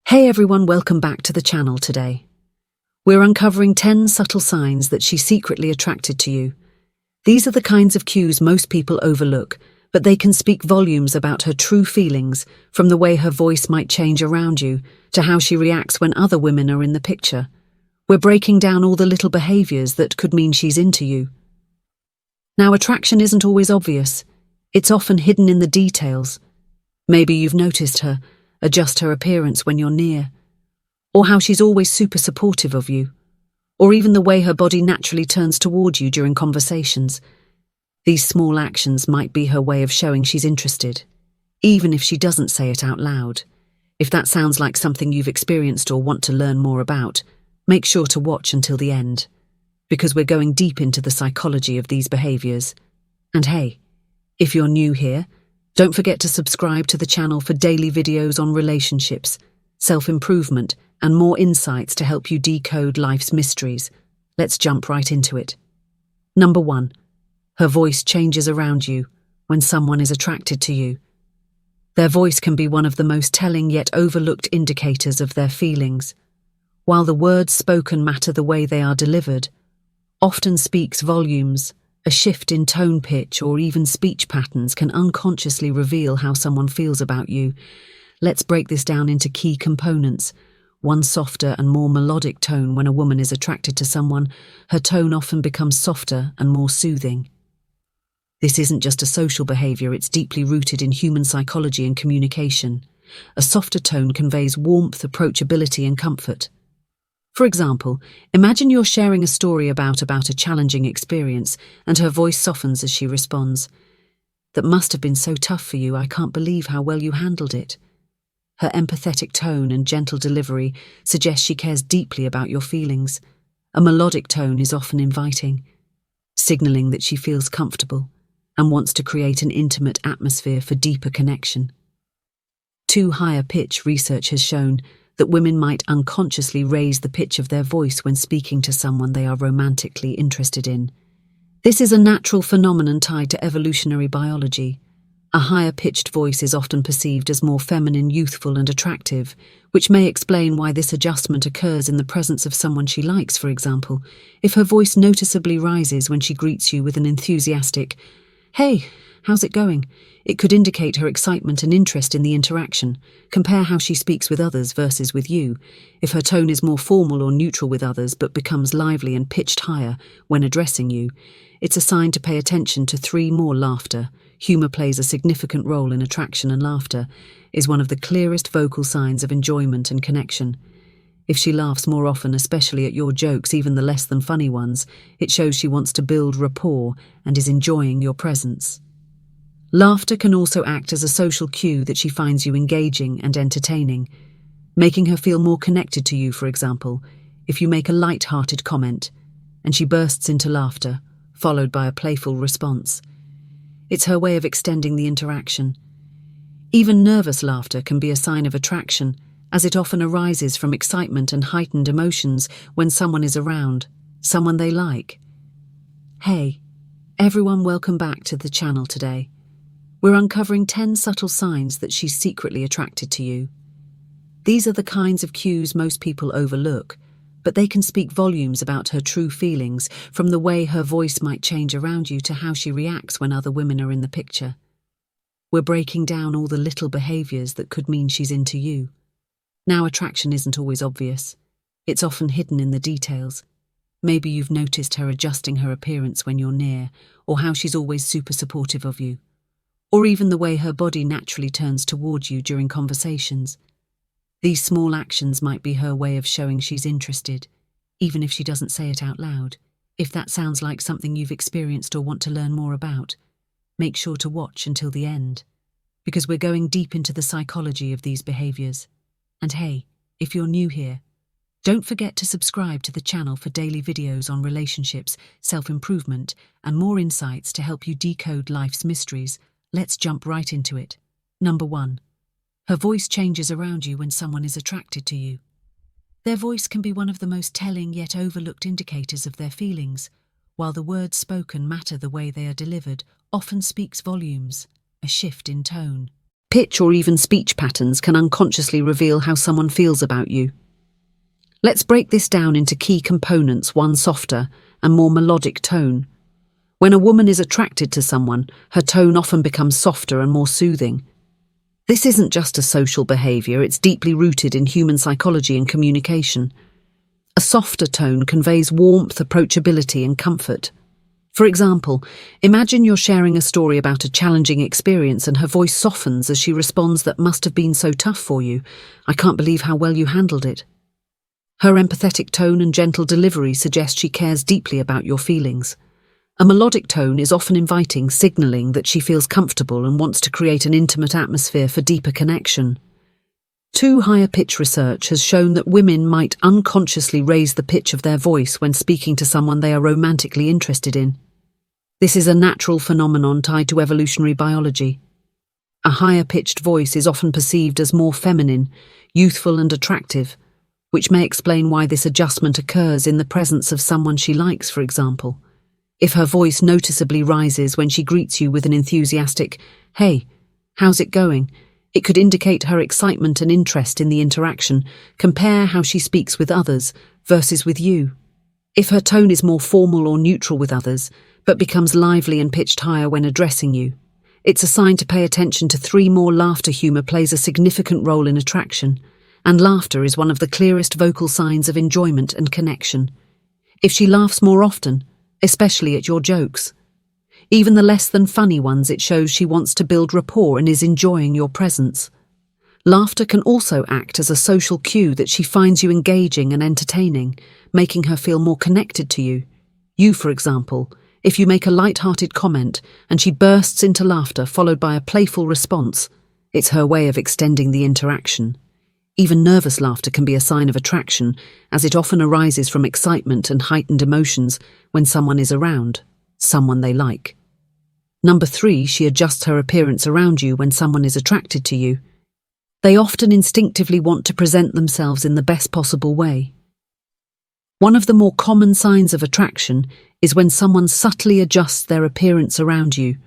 Hey everyone, welcome back to the channel today. We're uncovering 10 subtle signs that she's secretly attracted to you. These are the kinds of cues most people overlook, but they can speak volumes about her true feelings, from the way her voice might change around you to how she reacts when other women are in the picture. We're breaking down all the little behaviors that could mean she's into you. Now, attraction isn't always obvious. It's often hidden in the details. Maybe you've noticed her adjust her appearance when you're near, or how she's always super supportive of you, or even the way her body naturally turns toward you during conversations. These small actions might be her way of showing she's interested, even if she doesn't say it out loud. If that sounds like something you've experienced or want to learn more about, make sure to watch until the end, because we're going deep into the psychology of these behaviors. And hey, if you're new here, don't forget to subscribe to the channel for daily videos on relationships, self-improvement, and more insights to help you decode life's mysteries. Let's jump right into it. Number 1. Her voice changes around you when someone is attracted to you. Their voice can be one of the most telling yet overlooked indicators of their feelings. While the words spoken matter, the way they are delivered often speaks volumes. A shift in tone pitch or even speech patterns can unconsciously reveal how someone feels about you. Let's break this down into key components. One softer and more melodic tone. When a woman is attracted to someone, her tone often becomes softer and more soothing. This isn't just a social behavior, it's deeply rooted in human psychology and communication. A softer tone conveys warmth, approachability, and comfort. For example, imagine you're sharing a story about a challenging experience, and her voice softens as she responds. "That must have been so tough for you. I can't believe how well you handled it." Her empathetic tone and gentle delivery suggest she cares deeply about your feelings. A melodic tone is often inviting, signaling that she feels comfortable and wants to create an intimate atmosphere for deeper connection. 2. Higher pitch. Research has shown that women might unconsciously raise the pitch of their voice when speaking to someone they are romantically interested in. This is a natural phenomenon tied to evolutionary biology. A higher-pitched voice is often perceived as more feminine, youthful, and attractive, which may explain why this adjustment occurs in the presence of someone she likes. For example, if her voice noticeably rises when she greets you with an enthusiastic, "Hey, how's it going?" it could indicate her excitement and interest in the interaction. Compare how she speaks with others versus with you. If her tone is more formal or neutral with others but becomes lively and pitched higher when addressing you, it's a sign to pay attention to. 3. More laughter. Humor plays a significant role in attraction, and laughter is one of the clearest vocal signs of enjoyment and connection. If she laughs more often, especially at your jokes, even the less than funny ones, it shows she wants to build rapport and is enjoying your presence. Laughter can also act as a social cue that she finds you engaging and entertaining, making her feel more connected to you. For example, if you make a light-hearted comment and she bursts into laughter, followed by a playful response, it's her way of extending the interaction. Even nervous laughter can be a sign of attraction, as it often arises from excitement and heightened emotions when someone is around, someone they like. Hey, everyone, welcome back to the channel today. We're uncovering 10 subtle signs that she's secretly attracted to you. These are the kinds of cues most people overlook, but they can speak volumes about her true feelings, from the way her voice might change around you to how she reacts when other women are in the picture. We're breaking down all the little behaviors that could mean she's into you. Now, attraction isn't always obvious. It's often hidden in the details. Maybe you've noticed her adjusting her appearance when you're near, or how she's always super supportive of you, or even the way her body naturally turns toward you during conversations. These small actions might be her way of showing she's interested, even if she doesn't say it out loud. If that sounds like something you've experienced or want to learn more about, make sure to watch until the end, because we're going deep into the psychology of these behaviors. And hey, if you're new here, don't forget to subscribe to the channel for daily videos on relationships, self-improvement, and more insights to help you decode life's mysteries. Let's jump right into it. Number 1. Her voice changes around you when someone is attracted to you. Their voice can be one of the most telling yet overlooked indicators of their feelings. While the words spoken matter, the way they are delivered often speaks volumes. A shift in tone Pitch or even speech patterns can unconsciously reveal how someone feels about you. Let's break this down into key components, one softer and more melodic tone. When a woman is attracted to someone, her tone often becomes softer and more soothing. This isn't just a social behavior, it's deeply rooted in human psychology and communication. A softer tone conveys warmth, approachability, and comfort. For example, imagine you're sharing a story about a challenging experience and her voice softens as she responds, "That must have been so tough for you. I can't believe how well you handled it." Her empathetic tone and gentle delivery suggest she cares deeply about your feelings. A melodic tone is often inviting, signaling that she feels comfortable and wants to create an intimate atmosphere for deeper connection. Higher pitch research has shown that women might unconsciously raise the pitch of their voice when speaking to someone they are romantically interested in. This is a natural phenomenon tied to evolutionary biology. A higher-pitched voice is often perceived as more feminine, youthful and attractive, which may explain why this adjustment occurs in the presence of someone she likes, for example. If her voice noticeably rises when she greets you with an enthusiastic, "Hey, how's it going?" it could indicate her excitement and interest in the interaction. Compare how she speaks with others versus with you. If her tone is more formal or neutral with others, but becomes lively and pitched higher when addressing you, it's a sign to pay attention to 3 more. Laughter. Humor plays a significant role in attraction, and laughter is one of the clearest vocal signs of enjoyment and connection. If she laughs more often, especially at your jokes, even the less than funny ones, it shows she wants to build rapport and is enjoying your presence. Laughter can also act as a social cue that she finds you engaging and entertaining, making her feel more connected to you. You, for example, if you make a light-hearted comment and she bursts into laughter followed by a playful response, it's her way of extending the interaction. Even nervous laughter can be a sign of attraction, as it often arises from excitement and heightened emotions when someone is around, someone they like. 3, she adjusts her appearance around you when someone is attracted to you. They often instinctively want to present themselves in the best possible way. One of the more common signs of attraction is when someone subtly adjusts their appearance around you.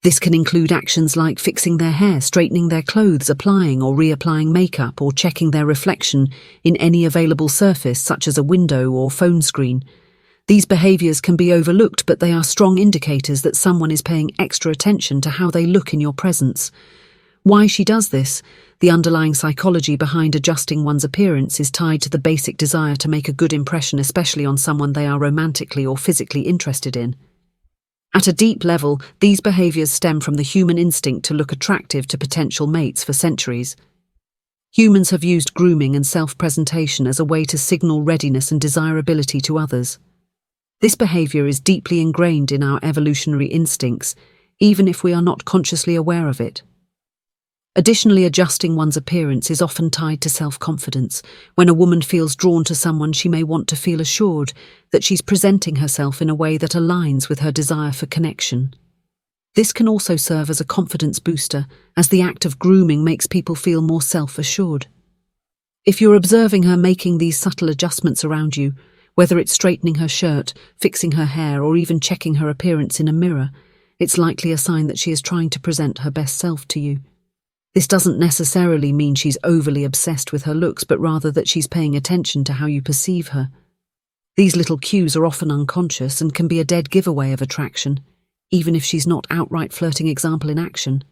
This can include actions like fixing their hair, straightening their clothes, applying or reapplying makeup, or checking their reflection in any available surface such as a window or phone screen. These behaviors can be overlooked, but they are strong indicators that someone is paying extra attention to how they look in your presence. Why she does this? The underlying psychology behind adjusting one's appearance is tied to the basic desire to make a good impression, especially on someone they are romantically or physically interested in. At a deep level, these behaviors stem from the human instinct to look attractive to potential mates for centuries. Humans have used grooming and self-presentation as a way to signal readiness and desirability to others. This behavior is deeply ingrained in our evolutionary instincts, even if we are not consciously aware of it. Additionally, adjusting one's appearance is often tied to self-confidence. When a woman feels drawn to someone, she may want to feel assured that she's presenting herself in a way that aligns with her desire for connection. This can also serve as a confidence booster, as the act of grooming makes people feel more self-assured. If you're observing her making these subtle adjustments around you, whether it's straightening her shirt, fixing her hair, or even checking her appearance in a mirror, it's likely a sign that she is trying to present her best self to you. This doesn't necessarily mean she's overly obsessed with her looks, but rather that she's paying attention to how you perceive her. These little cues are often unconscious and can be a dead giveaway of attraction, even if she's not outright flirting. Example in action.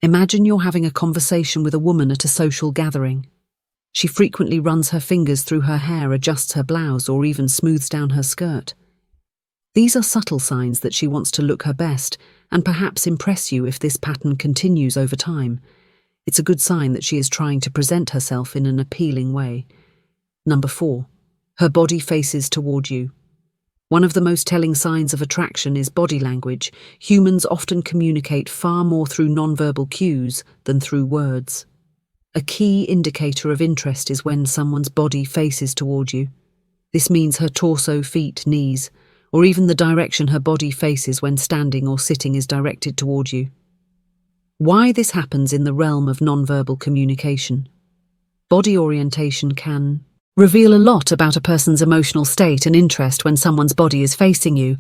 Imagine you're having a conversation with a woman at a social gathering. She frequently runs her fingers through her hair, adjusts her blouse, or even smooths down her skirt. These are subtle signs that she wants to look her best and perhaps impress you. If this pattern continues over time, it's a good sign that she is trying to present herself in an appealing way. 4, her body faces toward you. One of the most telling signs of attraction is body language. Humans often communicate far more through nonverbal cues than through words. A key indicator of interest is when someone's body faces toward you. This means her torso, feet, knees, or even the direction her body faces when standing or sitting is directed toward you. Why this happens in the realm of nonverbal communication. Body orientation can reveal a lot about a person's emotional state and interest. When someone's body is facing you,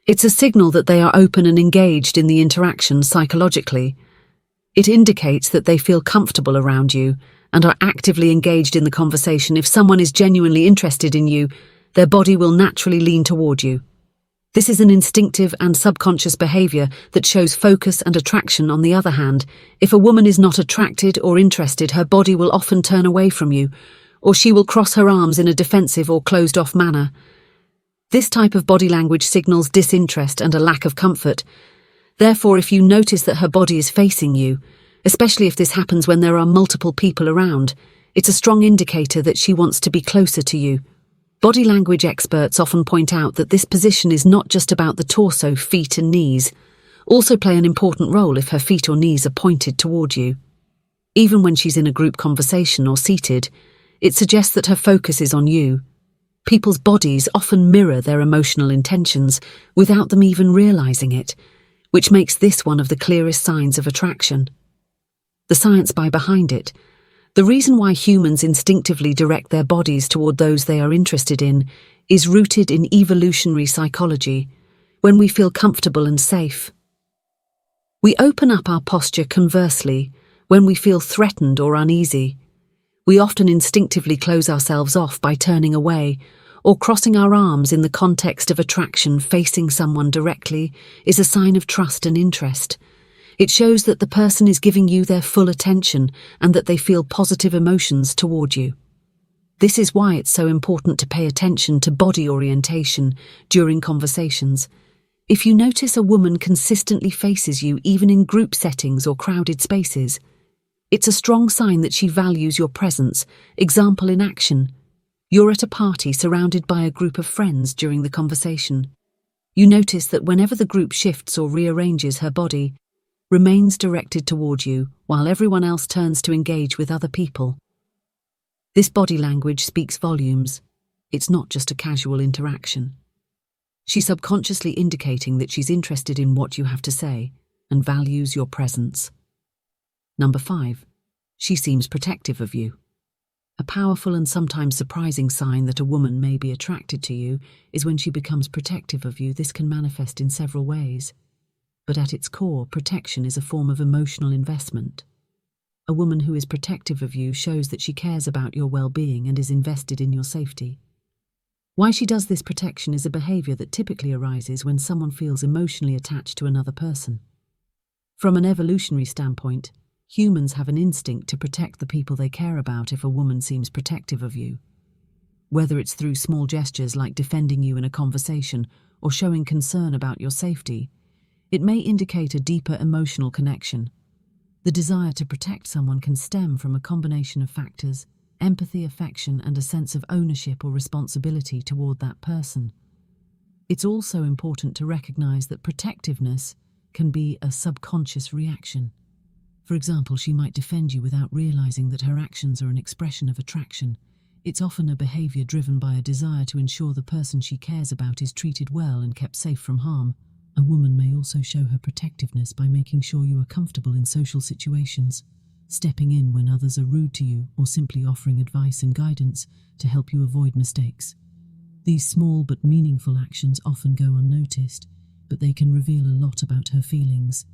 it's a signal that they are open and engaged in the interaction. Psychologically, It indicates that they feel comfortable around you and are actively engaged in the conversation. If someone is genuinely interested in you, their body will naturally lean toward you. This is an instinctive and subconscious behavior that shows focus and attraction. On the other hand, if a woman is not attracted or interested, her body will often turn away from you, or she will cross her arms in a defensive or closed-off manner. This type of body language signals disinterest and a lack of comfort. Therefore, if you notice that her body is facing you, especially if this happens when there are multiple people around, it's a strong indicator that she wants to be closer to you. Body language experts often point out that this position is not just about the torso, feet and knees, also play an important role if her feet or knees are pointed toward you. Even when she's in a group conversation or seated, it suggests that her focus is on you. People's bodies often mirror their emotional intentions without them even realizing it, which makes this one of the clearest signs of attraction. The science behind it. The reason why humans instinctively direct their bodies toward those they are interested in is rooted in evolutionary psychology. When we feel comfortable and safe, we open up our posture. Conversely, when we feel threatened or uneasy, we often instinctively close ourselves off by turning away or crossing our arms. In the context of attraction, facing someone directly is a sign of trust and interest. It shows that the person is giving you their full attention and that they feel positive emotions toward you. This is why it's so important to pay attention to body orientation during conversations. If you notice a woman consistently faces you even in group settings or crowded spaces, it's a strong sign that she values your presence. Example in action. You're at a party surrounded by a group of friends during the conversation. You notice that whenever the group shifts or rearranges, her body remains directed toward you while everyone else turns to engage with other people. This body language speaks volumes. It's not just a casual interaction. She's subconsciously indicating that she's interested in what you have to say and values your presence. Number 5. She seems protective of you. A powerful and sometimes surprising sign that a woman may be attracted to you is when she becomes protective of you. This can manifest in several ways, but at its core, protection is a form of emotional investment. A woman who is protective of you shows that she cares about your well-being and is invested in your safety. Why she does this protection is a behavior that typically arises when someone feels emotionally attached to another person. From an evolutionary standpoint, humans have an instinct to protect the people they care about. If a woman seems protective of you, whether it's through small gestures like defending you in a conversation or showing concern about your safety, it may indicate a deeper emotional connection. The desire to protect someone can stem from a combination of factors: empathy, affection, and a sense of ownership or responsibility toward that person. It's also important to recognize that protectiveness can be a subconscious reaction. For example, she might defend you without realizing that her actions are an expression of attraction. It's often a behavior driven by a desire to ensure the person she cares about is treated well and kept safe from harm. A woman may also show her protectiveness by making sure you are comfortable in social situations, stepping in when others are rude to you, or simply offering advice and guidance to help you avoid mistakes. These small but meaningful actions often go unnoticed, but they can reveal a lot about her feelings.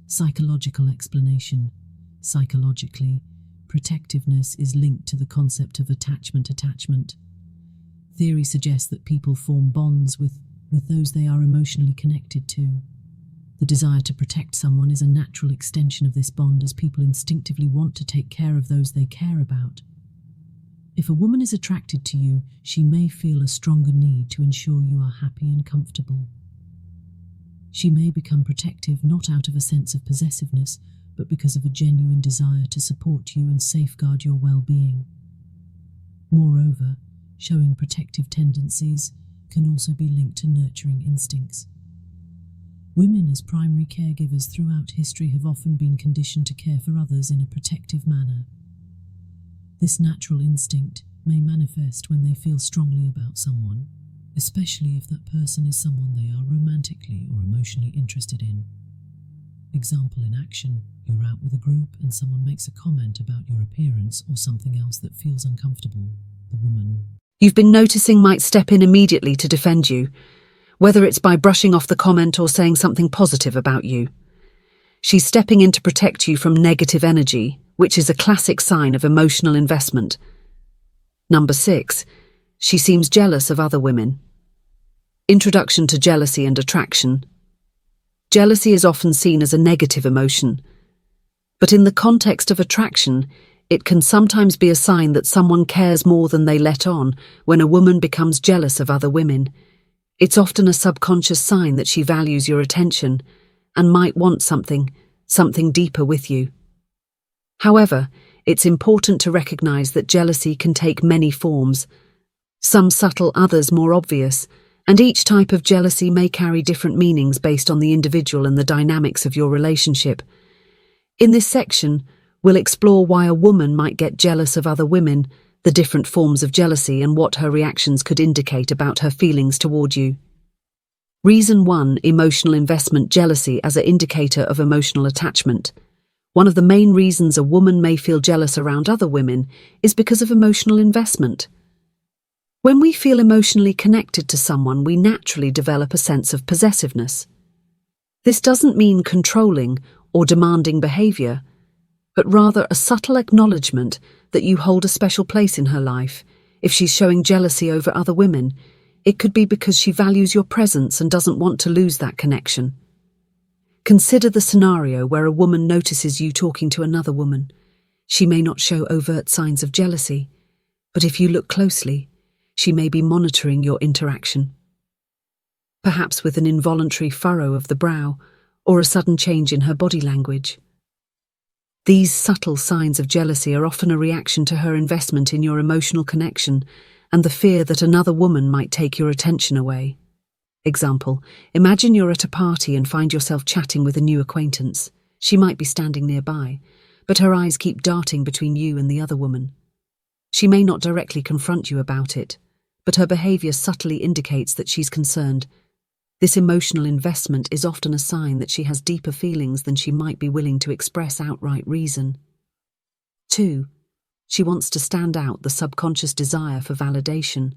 Psychological explanation. Psychologically, protectiveness is linked to the concept of attachment. Theory suggests that people form bonds with those they are emotionally connected to. The desire to protect someone is a natural extension of this bond, as people instinctively want to take care of those they care about. If a woman is attracted to you, she may feel a stronger need to ensure you are happy and comfortable. She may become protective not out of a sense of possessiveness, but because of a genuine desire to support you and safeguard your well-being. Moreover, showing protective tendencies can also be linked to nurturing instincts. Women as primary caregivers throughout history have often been conditioned to care for others in a protective manner. This natural instinct may manifest when they feel strongly about someone, especially if that person is someone they are romantically or emotionally interested in. Example in action: you're out with a group and someone makes a comment about your appearance or something else that feels uncomfortable. The woman you've been noticing might step in immediately to defend you, whether it's by brushing off the comment or saying something positive about you. She's stepping in to protect you from negative energy, which is a classic sign of emotional investment. Number 6. She seems jealous of other women. Introduction to jealousy and attraction. Jealousy is often seen as a negative emotion, but in the context of attraction, it can sometimes be a sign that someone cares more than they let on. When a woman becomes jealous of other women, it's often a subconscious sign that she values your attention and might want something deeper with you. However, it's important to recognize that jealousy can take many forms, some subtle, others more obvious, and each type of jealousy may carry different meanings based on the individual and the dynamics of your relationship. In this section, we'll explore why a woman might get jealous of other women, the different forms of jealousy, and what her reactions could indicate about her feelings toward you. Reason 1. Emotional investment. Jealousy as an indicator of emotional attachment. One of the main reasons a woman may feel jealous around other women is because of emotional investment. When we feel emotionally connected to someone, we naturally develop a sense of possessiveness. This doesn't mean controlling or demanding behavior, but rather a subtle acknowledgement that you hold a special place in her life. If she's showing jealousy over other women, it could be because she values your presence and doesn't want to lose that connection. Consider the scenario where a woman notices you talking to another woman. She may not show overt signs of jealousy, but if you look closely, she may be monitoring your interaction. Perhaps with an involuntary furrow of the brow or a sudden change in her body language. These subtle signs of jealousy are often a reaction to her investment in your emotional connection and the fear that another woman might take your attention away. Example, imagine you're at a party and find yourself chatting with a new acquaintance. She might be standing nearby, but her eyes keep darting between you and the other woman. She may not directly confront you about it, but her behavior subtly indicates that she's concerned. This emotional investment is often a sign that she has deeper feelings than she might be willing to express outright reason. 2. She wants to stand out, the subconscious desire for validation.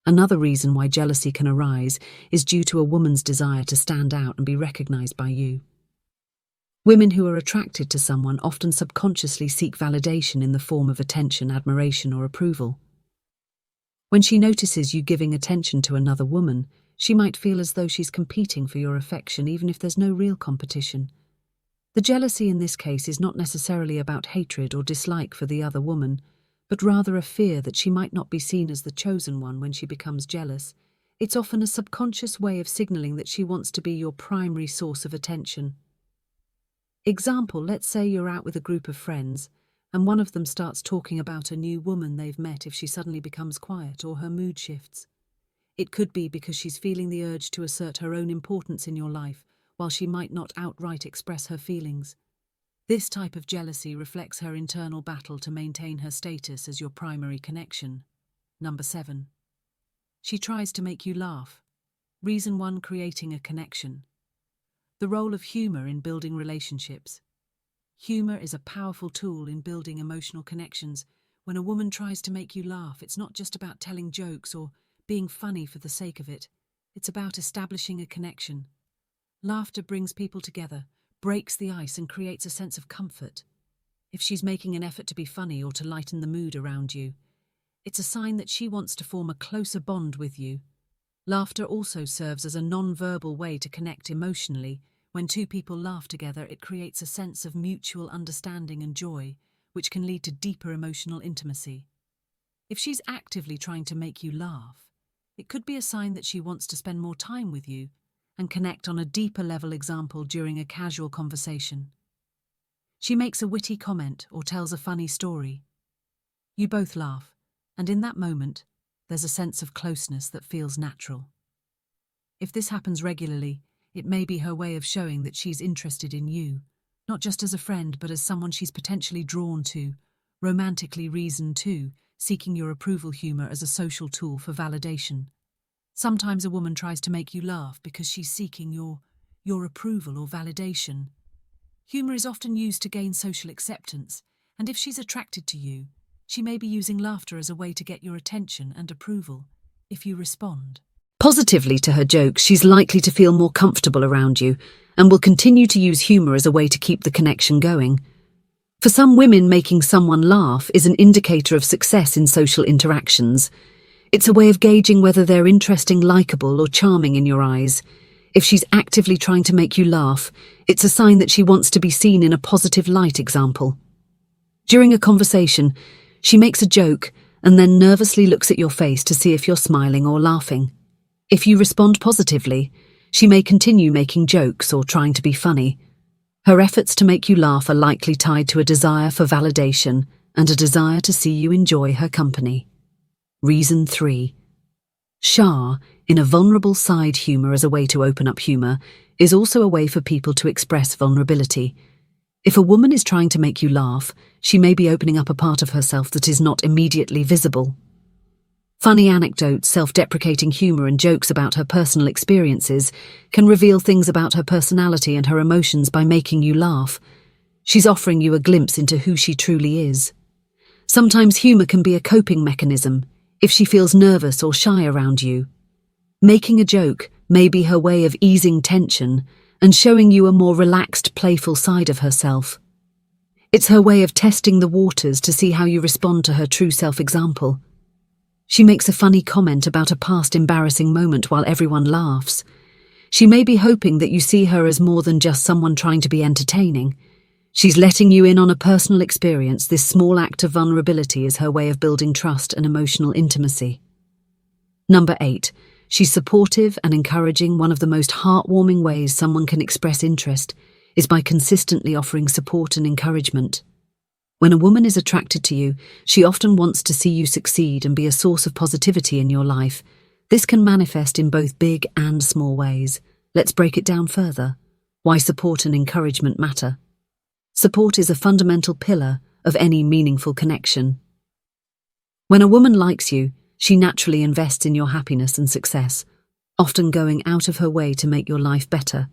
Another reason why jealousy can arise is due to a woman's desire to stand out and be recognized by you. Women who are attracted to someone often subconsciously seek validation in the form of attention, admiration, or approval. When she notices you giving attention to another woman, she might feel as though she's competing for your affection even if there's no real competition. The jealousy in this case is not necessarily about hatred or dislike for the other woman, but rather a fear that she might not be seen as the chosen one when she becomes jealous. It's often a subconscious way of signaling that she wants to be your primary source of attention. Example, let's say you're out with a group of friends, and one of them starts talking about a new woman they've met. If she suddenly becomes quiet or her mood shifts, it could be because she's feeling the urge to assert her own importance in your life, while she might not outright express her feelings. This type of jealousy reflects her internal battle to maintain her status as your primary connection. Number 7. She tries to make you laugh. Reason 1. Creating a connection. The role of humor in building relationships. Humor is a powerful tool in building emotional connections. When a woman tries to make you laugh, it's not just about telling jokes or being funny for the sake of it. It's about establishing a connection. Laughter brings people together, breaks the ice, and creates a sense of comfort. If she's making an effort to be funny or to lighten the mood around you, it's a sign that she wants to form a closer bond with you. Laughter also serves as a non-verbal way to connect emotionally. When two people laugh together, it creates a sense of mutual understanding and joy, which can lead to deeper emotional intimacy. If she's actively trying to make you laugh, it could be a sign that she wants to spend more time with you and connect on a deeper level. Example, during a casual conversation. She makes a witty comment or tells a funny story. You both laugh, and in that moment, there's a sense of closeness that feels natural. If this happens regularly, it may be her way of showing that she's interested in you, not just as a friend but as someone she's potentially drawn to. Romantically. Reason 2. Seeking your approval. Humor as a social tool for validation. Sometimes a woman tries to make you laugh because she's seeking your approval or validation. Humor is often used to gain social acceptance, and if she's attracted to you, she may be using laughter as a way to get your attention and approval. If you respond, Positively to her jokes, she's likely to feel more comfortable around you and will continue to use humour as a way to keep the connection going. For some women, making someone laugh is an indicator of success in social interactions. It's a way of gauging whether they're interesting, likable, or charming in your eyes. If she's actively trying to make you laugh, it's a sign that she wants to be seen in a positive light. Example: during a conversation, she makes a joke and then nervously looks at your face to see if you're smiling or laughing. If you respond positively, she may continue making jokes or trying to be funny. Her efforts to make you laugh are likely tied to a desire for validation and a desire to see you enjoy her company. Reason 3. Shah, in a vulnerable side, humour as a way to open up humour is also a way for people to express vulnerability. If a woman is trying to make you laugh, she may be opening up a part of herself that is not immediately visible. Funny anecdotes, self-deprecating humour, and jokes about her personal experiences can reveal things about her personality and her emotions by making you laugh. She's offering you a glimpse into who she truly is. Sometimes humour can be a coping mechanism if she feels nervous or shy around you. Making a joke may be her way of easing tension and showing you a more relaxed, playful side of herself. It's her way of testing the waters to see how you respond to her true self. Example: she makes a funny comment about a past embarrassing moment while everyone laughs. She may be hoping that you see her as more than just someone trying to be entertaining. She's letting you in on a personal experience. This small act of vulnerability is her way of building trust and emotional intimacy. Number 8. She's supportive and encouraging. One of the most heartwarming ways someone can express interest is by consistently offering support and encouragement. When a woman is attracted to you, she often wants to see you succeed and be a source of positivity in your life. This can manifest in both big and small ways. Let's break it down further. Why support and encouragement matter. Support is a fundamental pillar of any meaningful connection. When a woman likes you, she naturally invests in your happiness and success, often going out of her way to make your life better.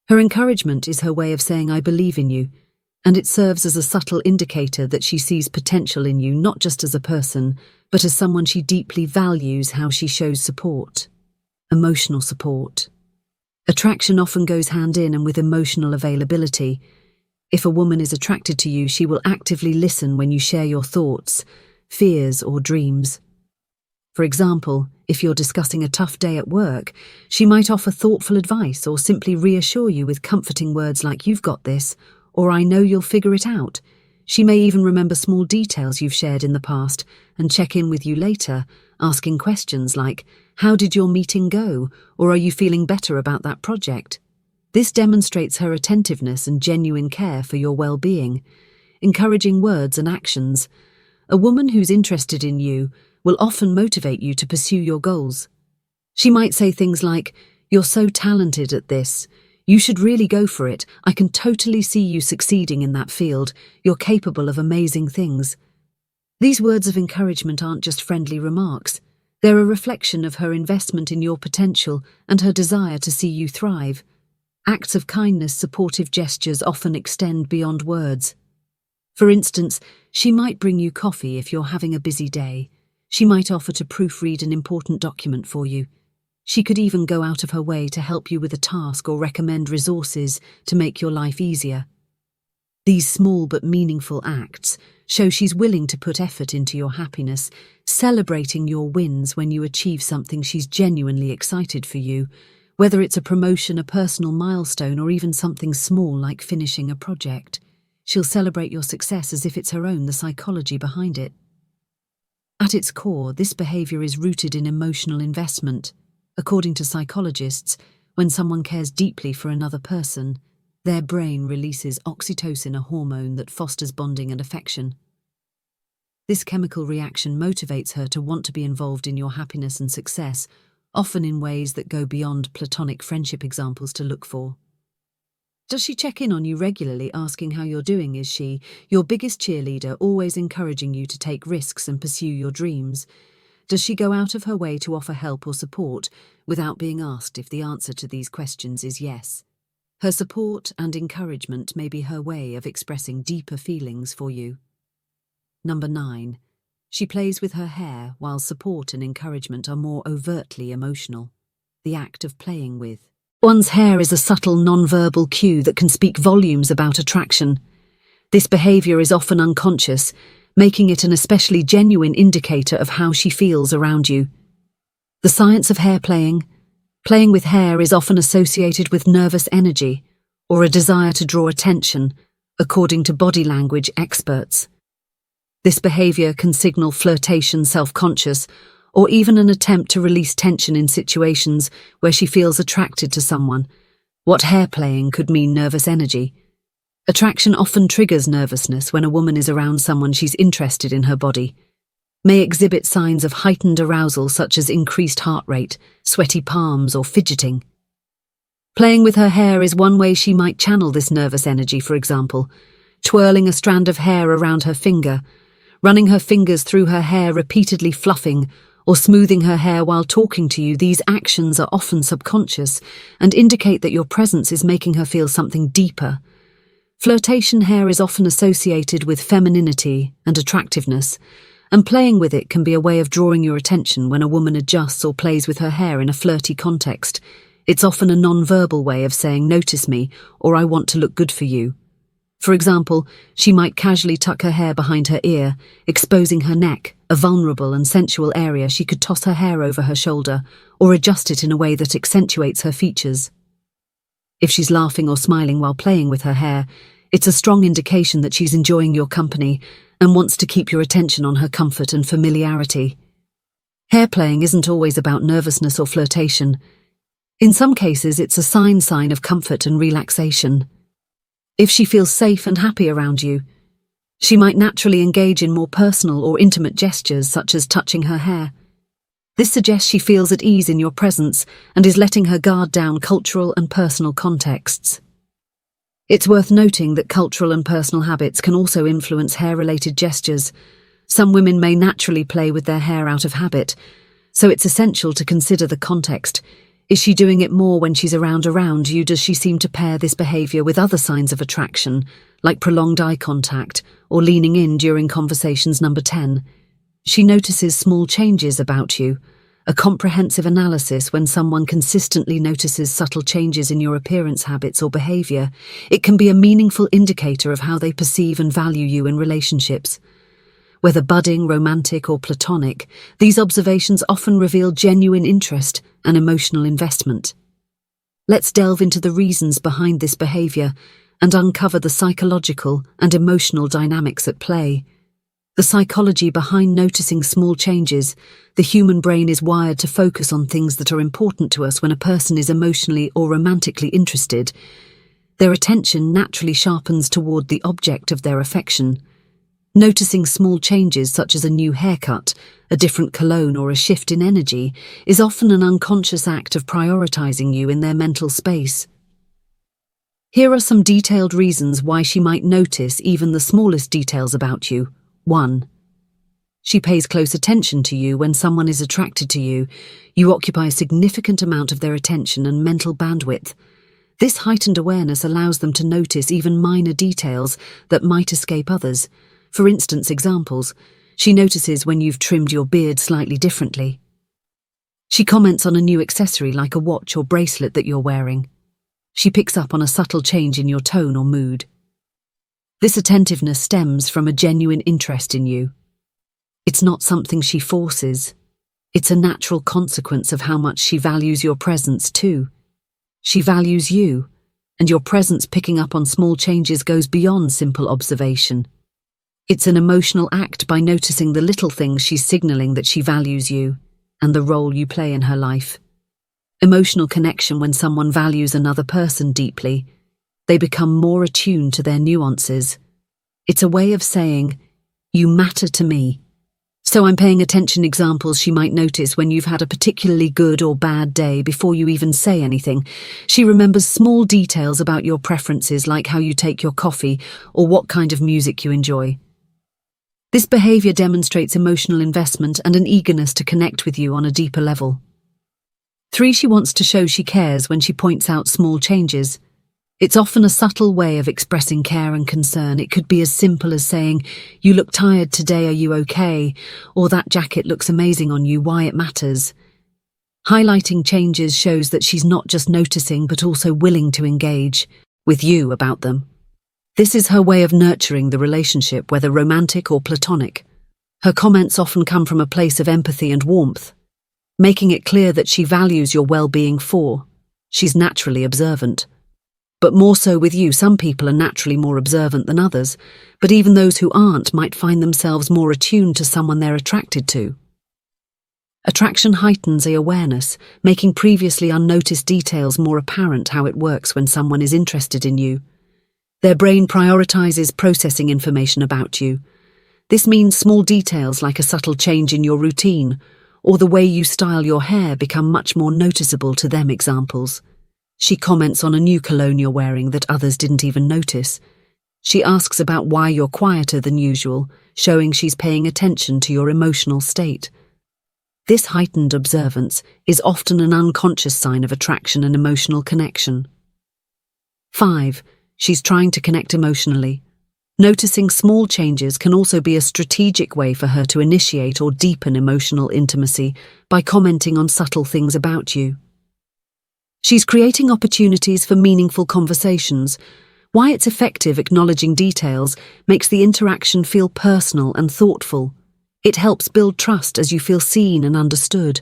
Her encouragement is her way of saying, "I believe in you," and it serves as a subtle indicator that she sees potential in you, not just as a person, but as someone she deeply values. How she shows support. Emotional support. Attraction often goes hand in with emotional availability. If a woman is attracted to you, she will actively listen when you share your thoughts, fears, or dreams. For example, if you're discussing a tough day at work, she might offer thoughtful advice or simply reassure you with comforting words like, "You've got this," or "I know you'll figure it out." She may even remember small details you've shared in the past and check in with you later, asking questions like, "How did your meeting go?" or "Are you feeling better about that project?" This demonstrates her attentiveness and genuine care for your well-being. Encouraging words and actions. A woman who's interested in you will often motivate you to pursue your goals. She might say things like, "You're so talented at this. You should really go for it. I can totally see you succeeding in that field. You're capable of amazing things." These words of encouragement aren't just friendly remarks. They're a reflection of her investment in your potential and her desire to see you thrive. Acts of kindness, supportive gestures often extend beyond words. For instance, she might bring you coffee if you're having a busy day. She might offer to proofread an important document for you. She could even go out of her way to help you with a task or recommend resources to make your life easier. These small but meaningful acts show she's willing to put effort into your happiness, celebrating your wins when you achieve something. She's genuinely excited for you, whether it's a promotion, a personal milestone, or even something small like finishing a project. She'll celebrate your success as if it's her own. The psychology behind it. At its core, this behavior is rooted in emotional investment. According to psychologists, when someone cares deeply for another person, their brain releases oxytocin, a hormone that fosters bonding and affection. This chemical reaction motivates her to want to be involved in your happiness and success, often in ways that go beyond platonic friendship. Examples to look for. Does she check in on you regularly, asking how you're doing? Is she your biggest cheerleader, always encouraging you to take risks and pursue your dreams? Does she go out of her way to offer help or support without being asked? If the answer to these questions is yes, her support and encouragement may be her way of expressing deeper feelings for you. Number 9. She plays with her hair, while support and encouragement are more overtly emotional. The act of playing with one's hair is a subtle non-verbal cue that can speak volumes about attraction. This behavior is often unconscious, making it an especially genuine indicator of how she feels around you. The science of hair playing. Playing with hair is often associated with nervous energy or a desire to draw attention, according to body language experts. This behavior can signal flirtation, self-conscious, or even an attempt to release tension in situations where she feels attracted to someone. What hair playing could mean nervous energy. Attraction often triggers nervousness when a woman is around someone she's interested in her body. May exhibit signs of heightened arousal such as increased heart rate, sweaty palms, or fidgeting. Playing with her hair is one way she might channel this nervous energy, for example, twirling a strand of hair around her finger, running her fingers through her hair, repeatedly fluffing, or smoothing her hair while talking to you. These actions are often subconscious and indicate that your presence is making her feel something deeper. Flirtation hair is often associated with femininity and attractiveness, and playing with it can be a way of drawing your attention. When a woman adjusts or plays with her hair in a flirty context, it's often a non-verbal way of saying, "Notice me," or "I want to look good for you." For example, she might casually tuck her hair behind her ear, exposing her neck, a vulnerable and sensual area. She could toss her hair over her shoulder, or adjust it in a way that accentuates her features. If she's laughing or smiling while playing with her hair, it's a strong indication that she's enjoying your company and wants to keep your attention on her comfort and familiarity. Hair playing isn't always about nervousness or flirtation. In some cases, it's a sign of comfort and relaxation. If she feels safe and happy around you, she might naturally engage in more personal or intimate gestures such as touching her hair. This suggests she feels at ease in your presence and is letting her guard down. Cultural and personal contexts. It's worth noting that cultural and personal habits can also influence hair-related gestures. Some women may naturally play with their hair out of habit, so it's essential to consider the context. Is she doing it more when she's around you? Does she seem to pair this behavior with other signs of attraction, like prolonged eye contact or leaning in during conversations? Number 10. She notices small changes about you. A comprehensive analysis. When someone consistently notices subtle changes in your appearance, habits, or behavior, it can be a meaningful indicator of how they perceive and value you in relationships. Whether budding, romantic, or platonic, these observations often reveal genuine interest and emotional investment. Let's delve into the reasons behind this behavior and uncover the psychological and emotional dynamics at play. The psychology behind noticing small changes. The human brain is wired to focus on things that are important to us. When a person is emotionally or romantically interested, their attention naturally sharpens toward the object of their affection. Noticing small changes such as a new haircut, a different cologne, or a shift in energy is often an unconscious act of prioritizing you in their mental space. Here are some detailed reasons why she might notice even the smallest details about you. 1. She pays close attention to you. When someone is attracted to you, you occupy a significant amount of their attention and mental bandwidth. This heightened awareness allows them to notice even minor details that might escape others. For instance, examples: she notices when you've trimmed your beard slightly differently. She comments on a new accessory like a watch or bracelet that you're wearing. She picks up on a subtle change in your tone or mood. This attentiveness stems from a genuine interest in you. It's not something she forces. It's a natural consequence of how much she values your presence too. She values you, and your presence picking up on small changes goes beyond simple observation. It's an emotional act. By noticing the little things, she's signaling that she values you and the role you play in her life. Emotional connection. When someone values another person deeply, they become more attuned to their nuances. It's a way of saying, "You matter to me, so I'm paying attention." Examples: she might notice when you've had a particularly good or bad day before you even say anything. She remembers small details about your preferences, like how you take your coffee or what kind of music you enjoy. This behavior demonstrates emotional investment and an eagerness to connect with you on a deeper level. 3. She wants to show she cares. When she points out small changes, It's often a subtle way of expressing care and concern. It could be as simple as saying, "You look tired today, are you okay?" Or "That jacket looks amazing on you, why it matters." Highlighting changes shows that she's not just noticing but also willing to engage with you about them. This is her way of nurturing the relationship, whether romantic or platonic. Her comments often come from a place of empathy and warmth, making it clear that she values your well-being. She's naturally observant. But more so with you, some people are naturally more observant than others, but even those who aren't might find themselves more attuned to someone they're attracted to. Attraction heightens awareness, making previously unnoticed details more apparent. How it works when someone is interested in you. Their brain prioritizes processing information about you. This means small details like a subtle change in your routine or the way you style your hair become much more noticeable to them. Examples: she comments on a new cologne you're wearing that others didn't even notice. She asks about why you're quieter than usual, showing she's paying attention to your emotional state. This heightened observance is often an unconscious sign of attraction and emotional connection. 5. She's trying to connect emotionally. Noticing small changes can also be a strategic way for her to initiate or deepen emotional intimacy by commenting on subtle things about you. She's creating opportunities for meaningful conversations. Why it's effective acknowledging details makes the interaction feel personal and thoughtful. It helps build trust as you feel seen and understood.